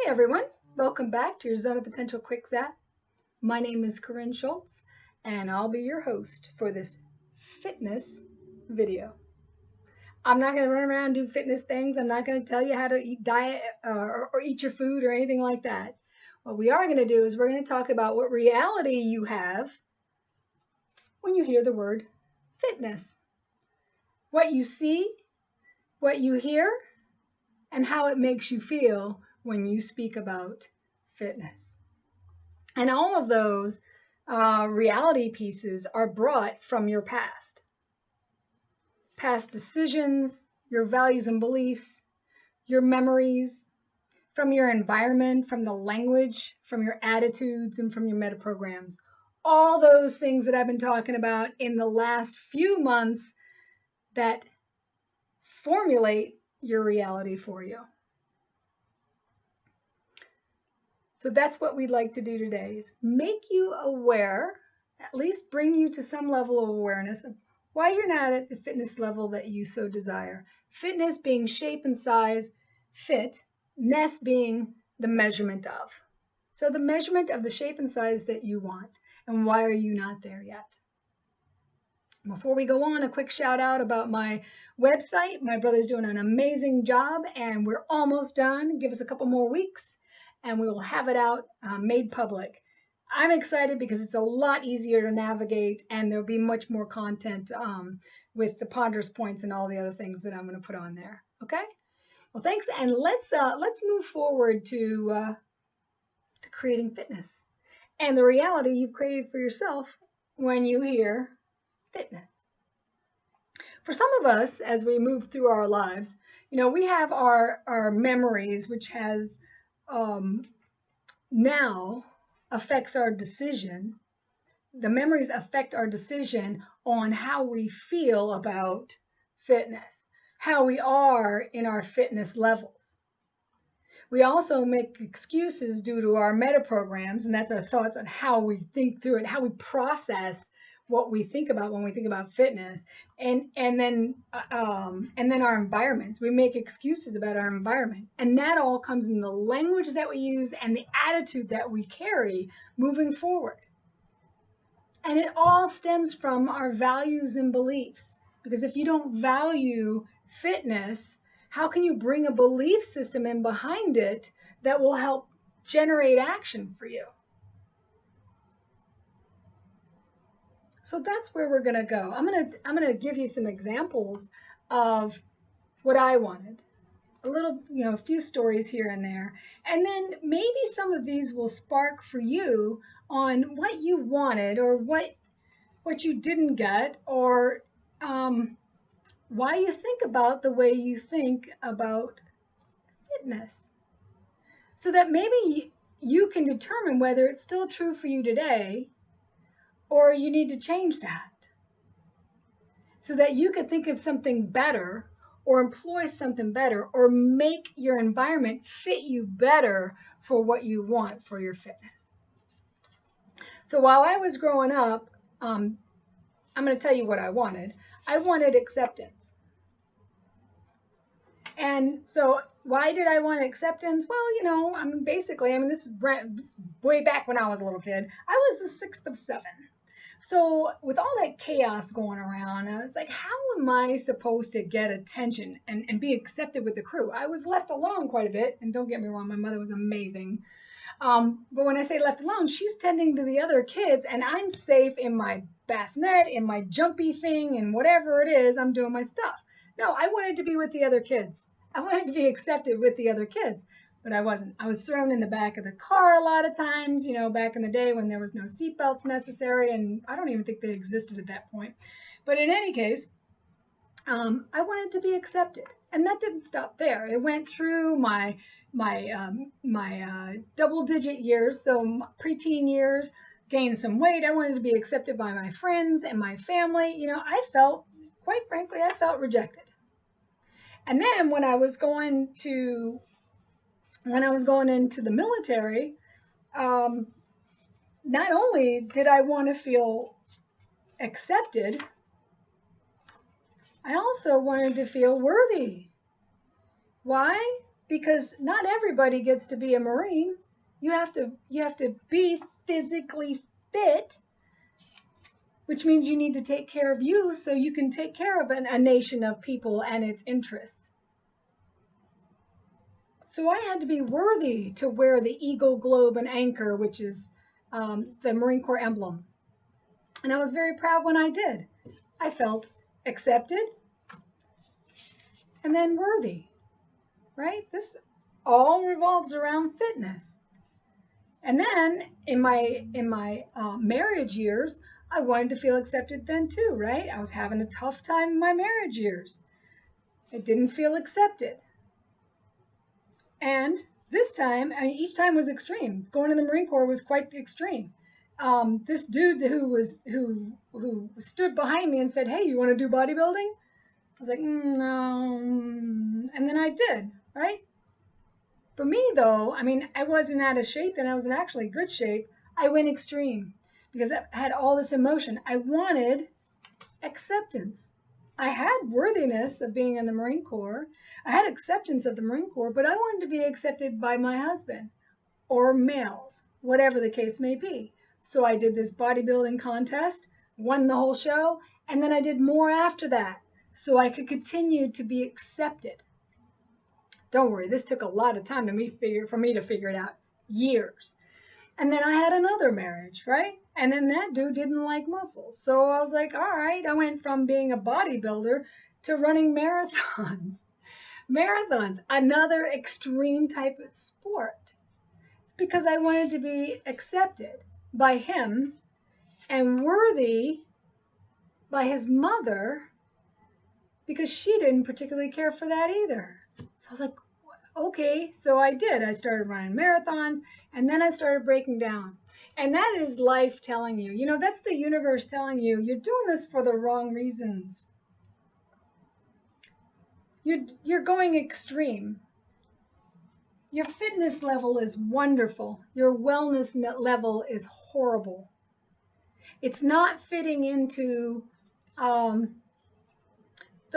everyone, welcome back to your Zone of Potential Quick Zap. My name is Corinne Schultz and I'll be your host for this fitness video. I'm not going to run around and do fitness things. I'm not going to tell you how to eat diet or eat your food or anything like that. What we are going to do is we're going to talk about what reality you have when you hear the word fitness. What you see, what you hear, and how it makes you feel when you speak about fitness. And all of those reality pieces are brought from your past. Past decisions, your values and beliefs, your memories, from your environment, from the language, from your attitudes, and from your meta programs. All those things that I've been talking about in the last few months that formulate your reality for you. So that's what we'd like to do today, is make you aware, at least bring you to some level of awareness of why you're not at the fitness level that you so desire. Fitness being shape and size, fitness being the measurement of. So the measurement of the shape and size that you want, and why are you not there yet? Before we go on, a quick shout out about my website. My brother's doing an amazing job and we're almost done. Give us a couple more weeks and we will have it out made public. I'm excited because it's a lot easier to navigate and there'll be much more content with the ponderous points and all the other things that I'm going to put on there. Okay? Well, thanks, and let's move forward to creating fitness and the reality you've created for yourself when you hear fitness. For some of us, as we move through our lives, we have our memories, which has now affects our decision. The memories affect our decision on how we feel about fitness, how we are in our fitness levels. We also make excuses due to our meta programs, and that's our thoughts on how we think through it, how we process what we think about when we think about fitness, and then our environments. We make excuses about our environment, and that all comes in the language that we use and the attitude that we carry moving forward. And it all stems from our values and beliefs, because if you don't value fitness, how can you bring a belief system in behind it that will help generate action for you? So that's where we're going to go. I'm going to give you some examples of what I wanted. A few stories here and there. And then maybe some of these will spark for you on what you wanted or what you didn't get, or why you think about the way you think about fitness. So that maybe you can determine whether it's still true for you today, or you need to change that so that you could think of something better or employ something better or make your environment fit you better for what you want for your fitness. So while I was growing up, I'm going to tell you what I wanted. I wanted acceptance. And so why did I want acceptance? Well, this is way back when I was a little kid. I was the sixth of seven. So with all that chaos going around, I was like, how am I supposed to get attention and be accepted with the crew? I was left alone quite a bit, and don't get me wrong, my mother was amazing. But when I say left alone, she's tending to the other kids, and I'm safe in my bassinet, in my jumpy thing, and whatever it is, I'm doing my stuff. No, I wanted to be with the other kids. I wanted to be accepted with the other kids. But I wasn't. I was thrown in the back of the car a lot of times, back in the day when there was no seatbelts necessary, and I don't even think they existed at that point. But in any case, I wanted to be accepted, and that didn't stop there. It went through my double-digit years, so preteen years, gained some weight. I wanted to be accepted by my friends and my family. Quite frankly, I felt rejected. And then when I was going into the military, not only did I want to feel accepted, I also wanted to feel worthy. Why? because not everybody gets to be a Marine. You have to be physically fit, which means you need to take care of you so you can take care of a nation of people and its interests. So I had to be worthy to wear the eagle, globe, and anchor, which is the Marine Corps emblem. And I was very proud when I did. I felt accepted and then worthy, right? This all revolves around fitness. And then in my marriage years, I wanted to feel accepted then too, right? I was having a tough time in my marriage years. I didn't feel accepted. And this time, I mean, each time was extreme. Going to the Marine Corps was quite extreme. This dude who stood behind me and said, "Hey, you want to do bodybuilding?" I was like, "No," and then I did, right? For me, though, I mean, I wasn't out of shape, and I was in actually good shape. I went extreme because I had all this emotion. I wanted acceptance. I had worthiness of being in the Marine Corps. I had acceptance of the Marine Corps, but I wanted to be accepted by my husband or males, whatever the case may be. So I did this bodybuilding contest, won the whole show, and then I did more after that so I could continue to be accepted. Don't worry, this took a lot of time for me to figure it out, years. And then I had another marriage, right? And then that dude didn't like muscles. So I was like, all right, I went from being a bodybuilder to running marathons. Marathons, another extreme type of sport. It's because I wanted to be accepted by him and worthy by his mother because she didn't particularly care for that either. So I was like, okay, so I did. I started running marathons, and then I started breaking down. And that is life telling you. You know, that's the universe telling you, you're doing this for the wrong reasons. You're going extreme. Your fitness level is wonderful. Your wellness level is horrible. It's not fitting into the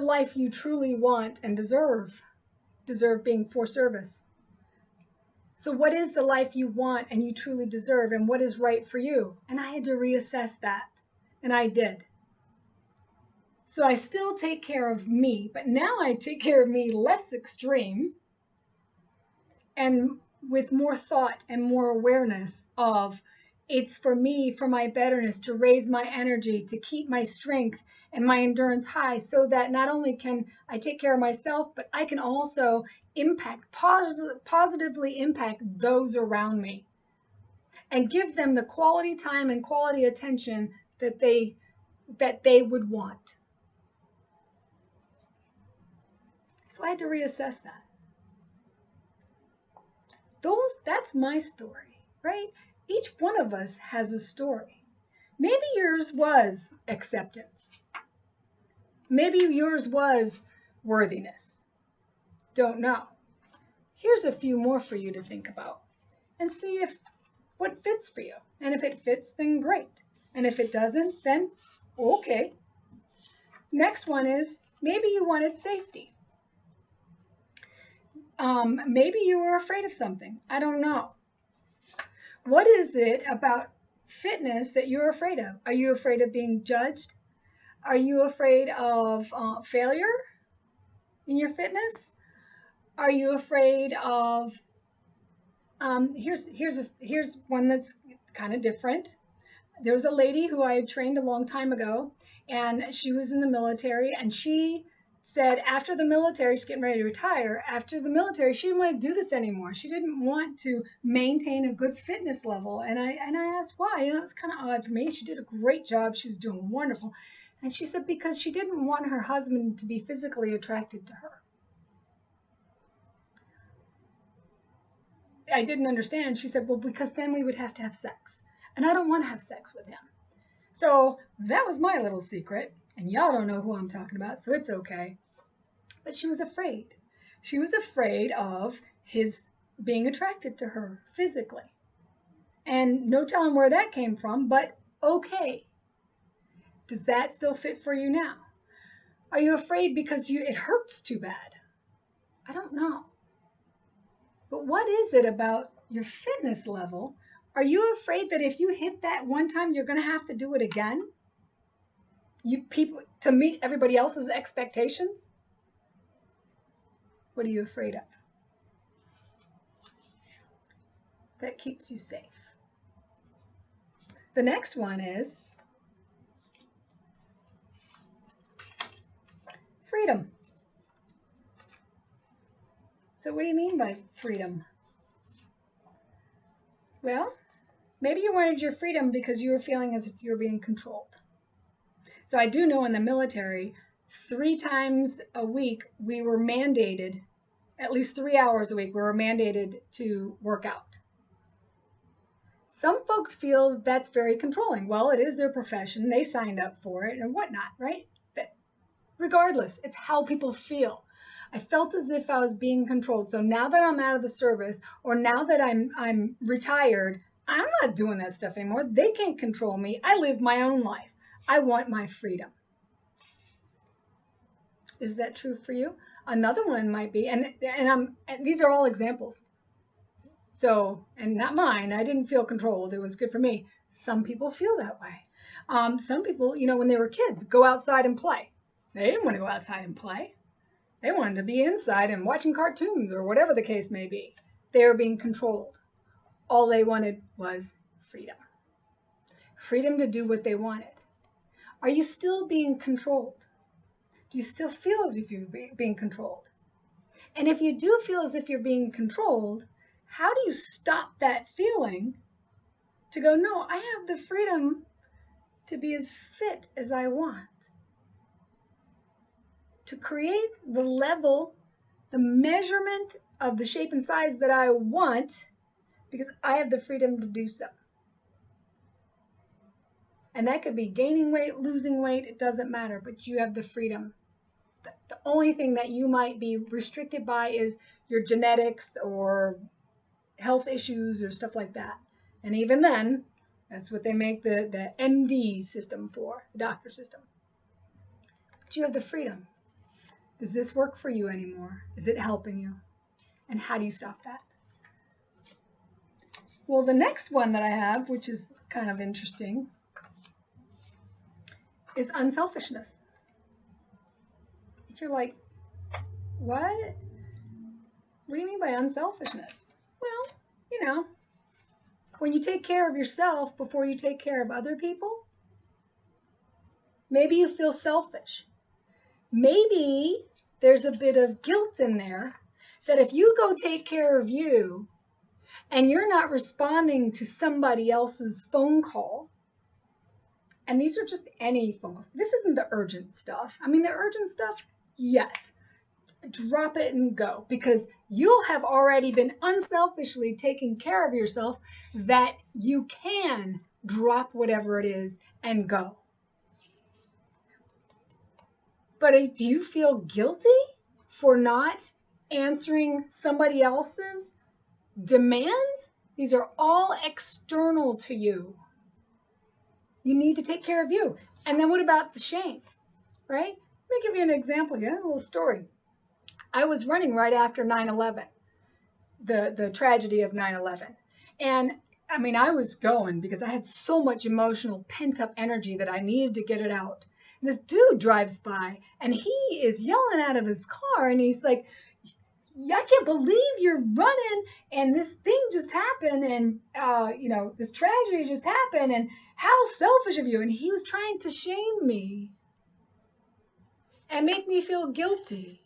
life you truly want and deserve being for service. So what is the life you want and you truly deserve, and what is right for you? And I had to reassess that, and I did. So I still take care of me, but now I take care of me less extreme and with more thought and more awareness of it's for me, for my betterness, to raise my energy, to keep my strength and my endurance high so that not only can I take care of myself, but I can also positively impact those around me and give them the quality time and quality attention that they would want. So I had to reassess that. That's my story, right? Each one of us has a story. Maybe yours was acceptance. Maybe yours was worthiness. Don't know. Here's a few more for you to think about and see what fits for you. And if it fits, then great. And if it doesn't, then okay. Next one is maybe you wanted safety. Maybe you were afraid of something. I don't know. What is it about fitness that you're afraid of? Are you afraid of being judged? Are you afraid of failure in your fitness? Are you afraid of, here's one that's kind of different. There was a lady who I had trained a long time ago, and she was in the military, and she said after the military, she's getting ready to retire, after the military, she didn't want to do this anymore. She didn't want to maintain a good fitness level. And I asked why. You know, it's kind of odd for me. She did a great job. She was doing wonderful. And she said because she didn't want her husband to be physically attracted to her. I didn't understand. She said, well, because then we would have to have sex. And I don't want to have sex with him. So that was my little secret. And y'all don't know who I'm talking about, so it's okay. But she was afraid. She was afraid of his being attracted to her physically. And no telling where that came from, but okay. Does that still fit for you now? Are you afraid because it hurts too bad? I don't know. But what is it about your fitness level? Are you afraid that if you hit that one time, you're going to have to do it again? People to meet everybody else's expectations? What are you afraid of? That keeps you safe. The next one is freedom. So what do you mean by freedom? Well, maybe you wanted your freedom because you were feeling as if you were being controlled. So I do know in the military, 3 times a week, we were mandated, at least 3 hours a week, we were mandated to work out. Some folks feel that's very controlling. Well, it is their profession. They signed up for it and whatnot, right? But regardless, it's how people feel. I felt as if I was being controlled. So now that I'm out of the service, or now that I'm retired, I'm not doing that stuff anymore. They can't control me. I live my own life. I want my freedom. Is that true for you? Another one might be, and these are all examples. So, and not mine. I didn't feel controlled. It was good for me. Some people feel that way. Some people, when they were kids, go outside and play. They didn't want to go outside and play. They wanted to be inside and watching cartoons or whatever the case may be. They were being controlled. All they wanted was freedom. Freedom to do what they wanted. Are you still being controlled? Do you still feel as if you're being controlled? And if you do feel as if you're being controlled, how do you stop that feeling to go, no, I have the freedom to be as fit as I want? To create the level, the measurement of the shape and size that I want, because I have the freedom to do so. And that could be gaining weight, losing weight, it doesn't matter, but you have the freedom. The only thing that you might be restricted by is your genetics or health issues or stuff like that. And even then, that's what they make the MD system for, the doctor system. But you have the freedom. Does this work for you anymore? Is it helping you? And how do you stop that? Well, the next one that I have, which is kind of interesting, is unselfishness. You're like, what? What do you mean by unselfishness? Well, when you take care of yourself before you take care of other people, maybe you feel selfish. Maybe there's a bit of guilt in there that if you go take care of you and you're not responding to somebody else's phone call, and these are just any phone calls. This isn't the urgent stuff. I mean, the urgent stuff, yes. Drop it and go, because you'll have already been unselfishly taking care of yourself that you can drop whatever it is and go. But do you feel guilty for not answering somebody else's demands? These are all external to you. You need to take care of you. And then what about the shame, right? Let me give you an example here, a little story. I was running right after 9/11, the tragedy of 9/11. And I mean, I was going because I had so much emotional pent-up energy that I needed to get it out. And this dude drives by and he is yelling out of his car and he's like, I can't believe you're running and this thing just happened and, this tragedy just happened and how selfish of you. And he was trying to shame me and make me feel guilty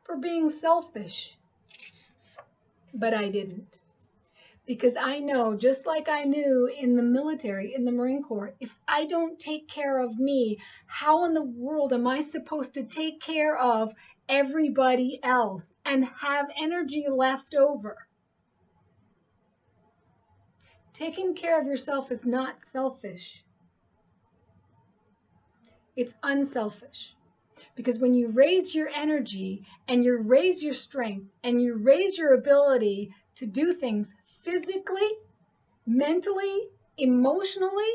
for being selfish. But I didn't. Because I know, just like I knew in the military, in the Marine Corps, if I don't take care of me, how in the world am I supposed to take care of everybody else and have energy left over? Taking care of yourself is not selfish. It's unselfish. Because when you raise your energy and you raise your strength and you raise your ability to do things physically, mentally, emotionally,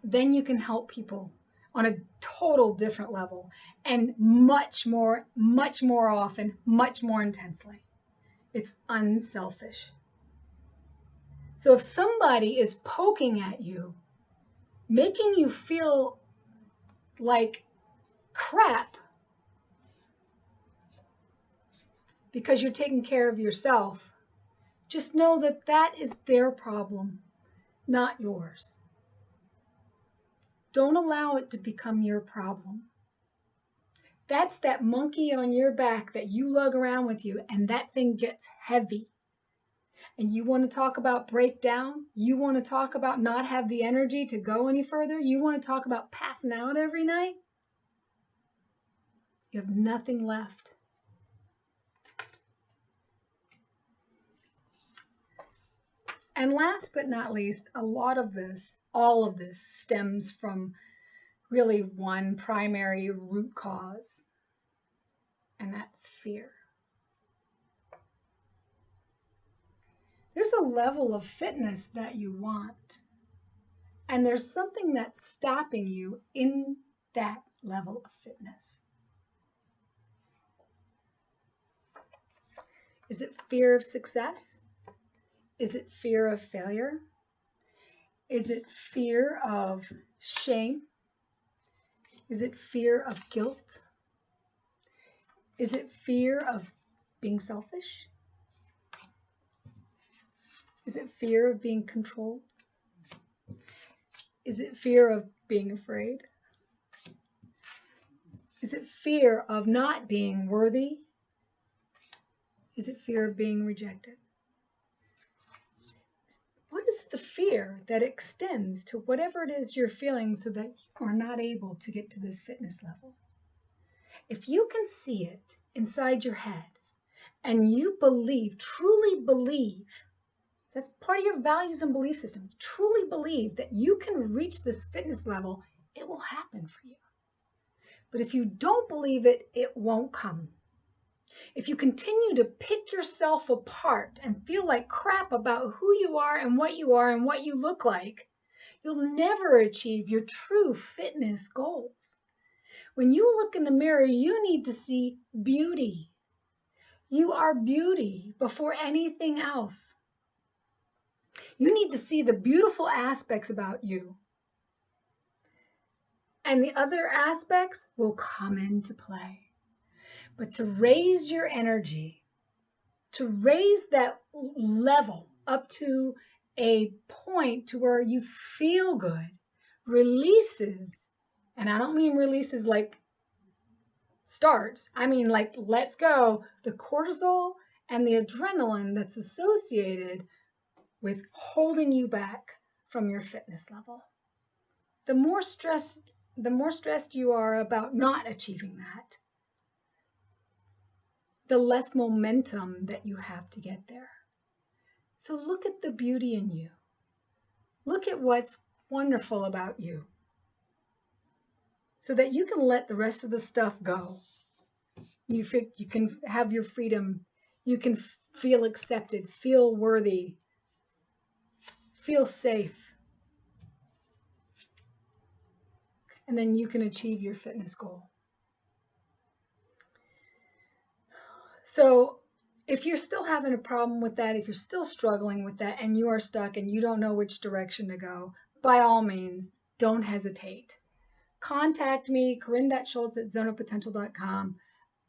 then you can help people on a total different level and much more often, much more intensely. It's unselfish. So if somebody is poking at you, making you feel like crap because you're taking care of yourself, just know that that is their problem, not yours. Don't allow it to become your problem. That's that monkey on your back that you lug around with you, and that thing gets heavy. And you want to talk about breakdown? You want to talk about not have the energy to go any further? You want to talk about passing out every night? You have nothing left. And last but not least, all of this stems from really one primary root cause, and that's fear. There's a level of fitness that you want, and there's something that's stopping you in that level of fitness. Is it fear of success? Is it fear of failure? Is it fear of shame? Is it fear of guilt? Is it fear of being selfish? Is it fear of being controlled? Is it fear of being afraid? Is it fear of not being worthy? Is it fear of being rejected? What is the fear that extends to whatever it is you're feeling so that you are not able to get to this fitness level? If you can see it inside your head and you truly believe, that's part of your values and belief system, truly believe that you can reach this fitness level, it will happen for you. But if you don't believe it, it won't come. If you continue to pick yourself apart and feel like crap about who you are and what you look like, you'll never achieve your true fitness goals. When you look in the mirror, you need to see beauty. You are beauty before anything else. You need to see the beautiful aspects about you. And the other aspects will come into play. But to raise your energy, to raise that level up to a point to where you feel good, releases, and I don't mean releases like starts, I mean like let's go, the cortisol and the adrenaline that's associated with holding you back from your fitness level. The more stressed you are about not achieving that, the less momentum that you have to get there. So look at the beauty in you. Look at what's wonderful about you so that you can let the rest of the stuff go. You can have your freedom. You can feel accepted, feel worthy, feel safe. And then you can achieve your fitness goal. So if you're still having a problem with that, if you're still struggling with that and you are stuck and you don't know which direction to go, by all means, don't hesitate. Contact me, corinne.schultz@zoneofpotential.com.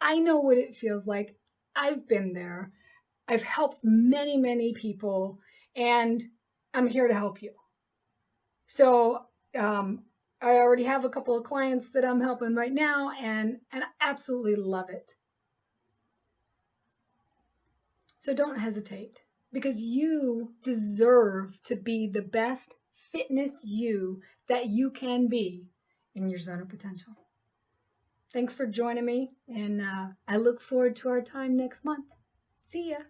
I know what it feels like. I've been there. I've helped many, many people, and I'm here to help you. So I already have a couple of clients that I'm helping right now, and I absolutely love it. So don't hesitate, because you deserve to be the best fitness you that you can be in your zone of potential. Thanks for joining me, and I look forward to our time next month. See ya.